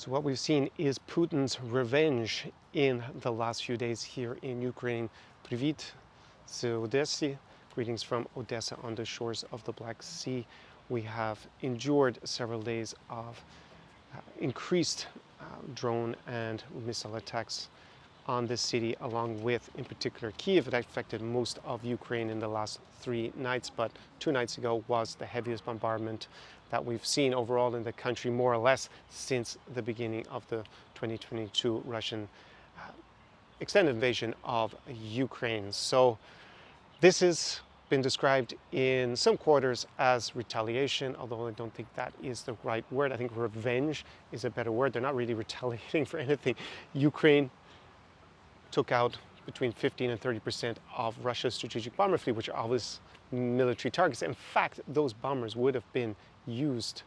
So what we've seen is Putin's revenge in the last few days here in Ukraine. Привіт з Odessa. Greetings from Odessa on the shores of the Black Sea. We have endured several days of increased drone and missile attacks on this city, along with, in particular, Kiev. It affected most of Ukraine in the last 3 nights, but 2 nights ago was the heaviest bombardment that we've seen overall in the country, more or less, since the beginning of the 2022 Russian extended invasion of Ukraine. So this has been described in some quarters as retaliation, although I don't think that is the right word. I think revenge is a better word. They're not really retaliating for anything. Ukraine took out between 15 and 30% of Russia's strategic bomber fleet, which are obvious military targets. In fact, those bombers would have been used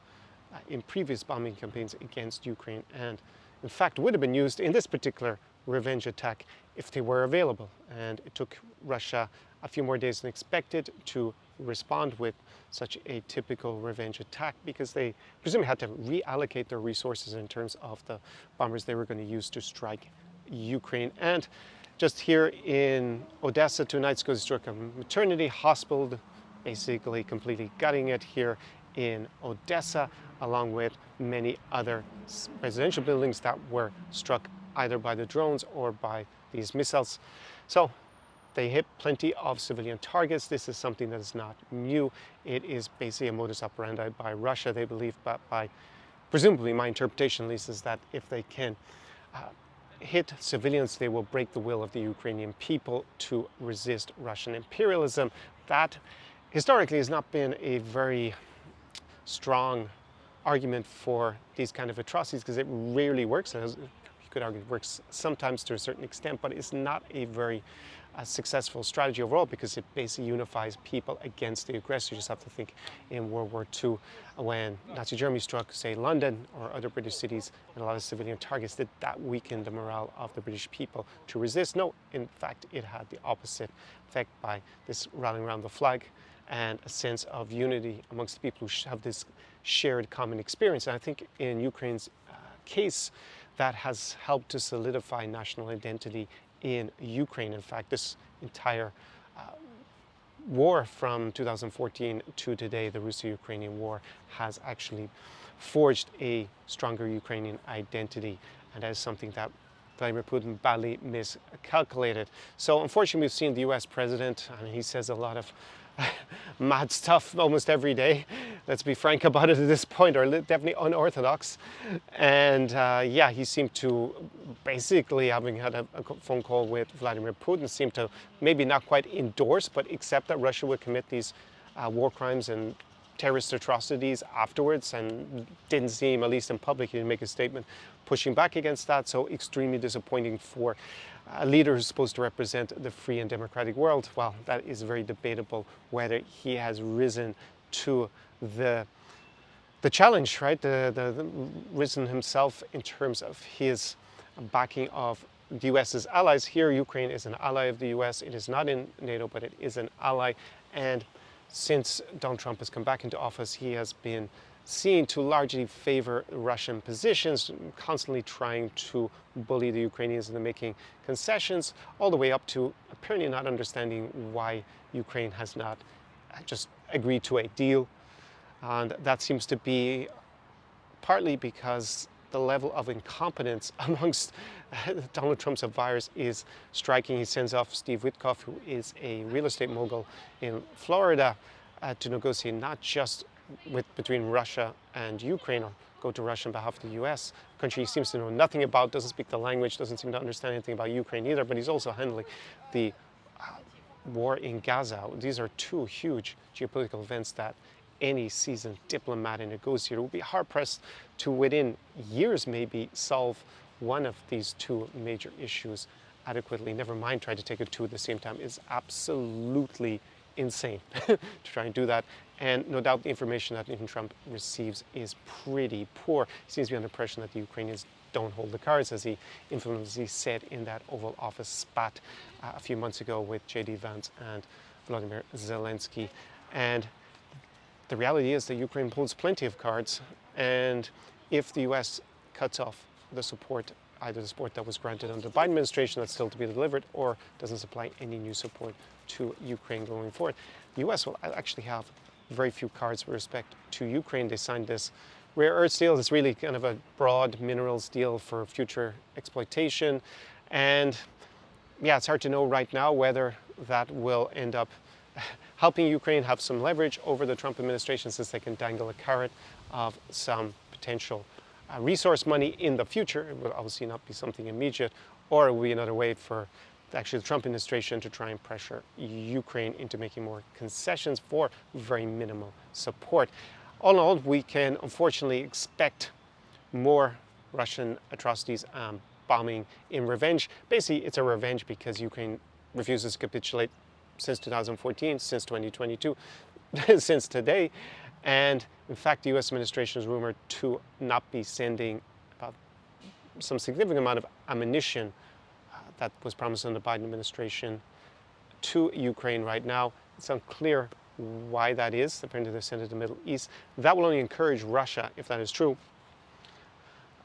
in previous bombing campaigns against Ukraine, and in fact would have been used in this particular revenge attack if they were available. And it took Russia a few more days than expected to respond with such a typical revenge attack, because they presumably had to reallocate their resources in terms of the bombers they were going to use to strike Ukraine. And just here in Odessa 2 nights ago, they struck a maternity hospital, basically completely gutting it here in Odessa, along with many other residential buildings that were struck either by the drones or by these missiles. So they hit plenty of civilian targets. This is something that is not new. It is basically a modus operandi by Russia, they believe, but by, presumably, my interpretation at least, is that if they can hit civilians, they will break the will of the Ukrainian people to resist Russian imperialism. That historically has not been a very strong argument for these kind of atrocities, because it rarely works. You could argue it works sometimes to a certain extent, but it's not a very successful strategy overall, because it basically unifies people against the aggressor. You just have to think in World War II, when Nazi Germany struck, say, London or other British cities and a lot of civilian targets, did that weaken the morale of the British people to resist? No, in fact, it had the opposite effect by this rallying around the flag and a sense of unity amongst the people who have this shared common experience. And I think in Ukraine's case, that has helped to solidify national identity in Ukraine. In fact, this entire war from 2014 to today, the Russo-Ukrainian war, has actually forged a stronger Ukrainian identity, and that is something that Vladimir Putin badly miscalculated. So unfortunately, we've seen the US president, and he says a lot of mad stuff almost every day. Let's be frank about it at this point, or definitely unorthodox. And yeah, he seemed to, basically, having had a phone call with Vladimir Putin, seemed to maybe not quite endorse, but accept that Russia would commit these war crimes and terrorist atrocities afterwards, and didn't seem, at least in public, he didn't make a statement pushing back against that. So extremely disappointing for a leader who's supposed to represent the free and democratic world. Well, that is very debatable whether he has risen to the challenge, right? The risen himself in terms of his backing of the US's allies. Here, Ukraine is an ally of the US. It is not in NATO, but it is an ally. And since Donald Trump has come back into office, he has been seen to largely favor Russian positions, constantly trying to bully the Ukrainians into making concessions, all the way up to apparently not understanding why Ukraine has not just agreed to a deal. And that seems to be partly because the level of incompetence amongst Donald Trump's advisors is striking. He sends off Steve Witkoff, who is a real estate mogul in Florida, to negotiate not just between Russia and Ukraine, or go to Russia on behalf of the US, a country he seems to know nothing about, doesn't speak the language, doesn't seem to understand anything about Ukraine either, but he's also handling the war in Gaza. These are two huge geopolitical events that any seasoned diplomat and negotiator would be hard-pressed to, within years maybe, solve one of these two major issues adequately. Never mind try to take it two at the same time. It's absolutely insane to try and do that. And no doubt the information that even Trump receives is pretty poor. He seems to be under the impression that the Ukrainians don't hold the cards, as he infamously said in that Oval Office spat a few months ago with J.D. Vance and Volodymyr Zelensky. And the reality is that Ukraine holds plenty of cards, and if the US cuts off the support, either the support that was granted under the Biden administration that's still to be delivered, or doesn't supply any new support to Ukraine going forward. The US will actually have very few cards with respect to Ukraine. They signed this rare earth deal. It's really kind of a broad minerals deal for future exploitation. And yeah, it's hard to know right now whether that will end up helping Ukraine have some leverage over the Trump administration, since they can dangle a carrot of some potential resource money in the future. It will obviously not be something immediate, or it will be another way for actually the Trump administration to try and pressure Ukraine into making more concessions for very minimal support. All in all, we can unfortunately expect more Russian atrocities, bombing in revenge. Basically, it's a revenge because Ukraine refuses to capitulate since 2014, since 2022, since today. And in fact, the US administration is rumored to not be sending some significant amount of ammunition that was promised in the Biden administration to Ukraine right now. It's unclear why that is. Apparently they're sent to the Middle East. That will only encourage Russia, if that is true,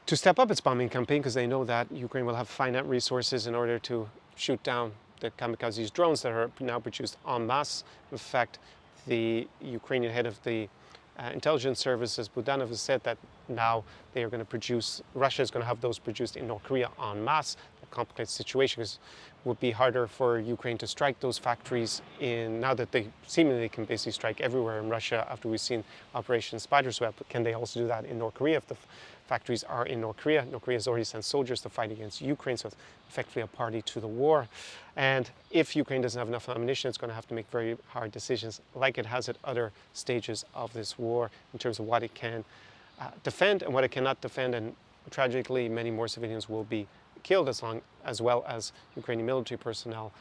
to step up its bombing campaign, because they know that Ukraine will have finite resources in order to shoot down the kamikaze drones that are now produced en masse. In fact, the Ukrainian head of the intelligence services, Budanov, has said that now they are going to produce, Russia is going to have those produced in North Korea en masse. That complicates the situation, because it would be harder for Ukraine to strike those factories now that they seemingly can basically strike everywhere in Russia after we've seen Operation Spider's Web. But can they also do that in North Korea if the factories are in North Korea? North Korea has already sent soldiers to fight against Ukraine, so it's effectively a party to the war. And if Ukraine doesn't have enough ammunition, it's going to have to make very hard decisions, like it has at other stages of this war, in terms of what it can defend and what it cannot defend. And tragically, many more civilians will be killed, as well as Ukrainian military personnel,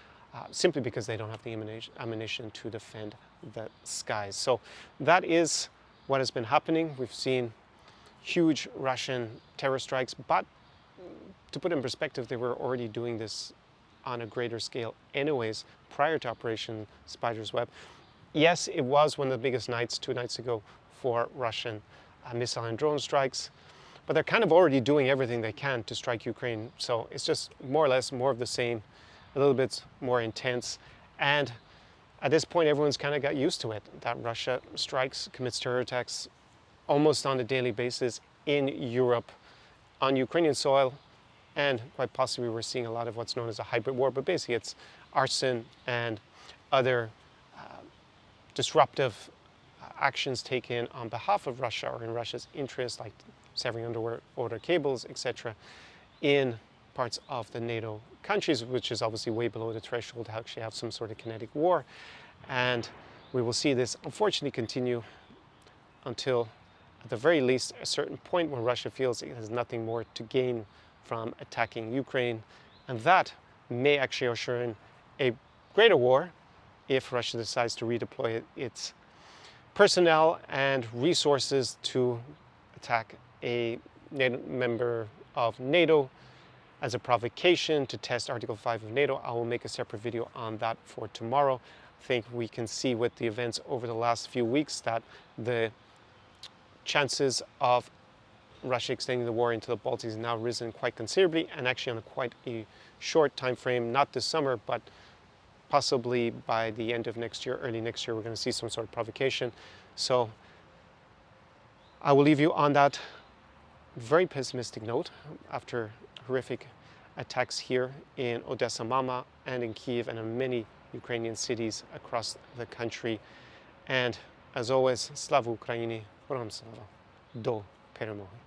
simply because they don't have the ammunition to defend the skies. So that is what has been happening. We've seen huge Russian terror strikes, but to put in perspective, they were already doing this on a greater scale anyways, prior to Operation Spider's Web. Yes, it was one of the biggest nights 2 nights ago for Russian missile and drone strikes, but they're kind of already doing everything they can to strike Ukraine. So it's just more or less more of the same, a little bit more intense. And at this point, everyone's kind of got used to it, that Russia strikes, commits terror attacks almost on a daily basis in Europe, on Ukrainian soil, and quite possibly we're seeing a lot of what's known as a hybrid war, but basically it's arson and other disruptive actions taken on behalf of Russia or in Russia's interest, like severing underwater cables, etc., in parts of the NATO countries, which is obviously way below the threshold to actually have some sort of kinetic war. And we will see this unfortunately continue until, at the very least, a certain point when Russia feels it has nothing more to gain from attacking Ukraine. And that may actually usher in a greater war if Russia decides to redeploy its personnel and resources to attack a member of NATO as a provocation to test Article 5 of NATO. I will make a separate video on that for tomorrow. I think we can see with the events over the last few weeks that the chances of Russia extending the war into the Baltics has now risen quite considerably, and actually on quite a short time frame, not this summer, but possibly by the end of next year, early next year, we're going to see some sort of provocation. So I will leave you on that very pessimistic note after horrific attacks here in Odessa Mama and in Kiev and in many Ukrainian cities across the country. And as always, Slava Ukraini, До перемоги.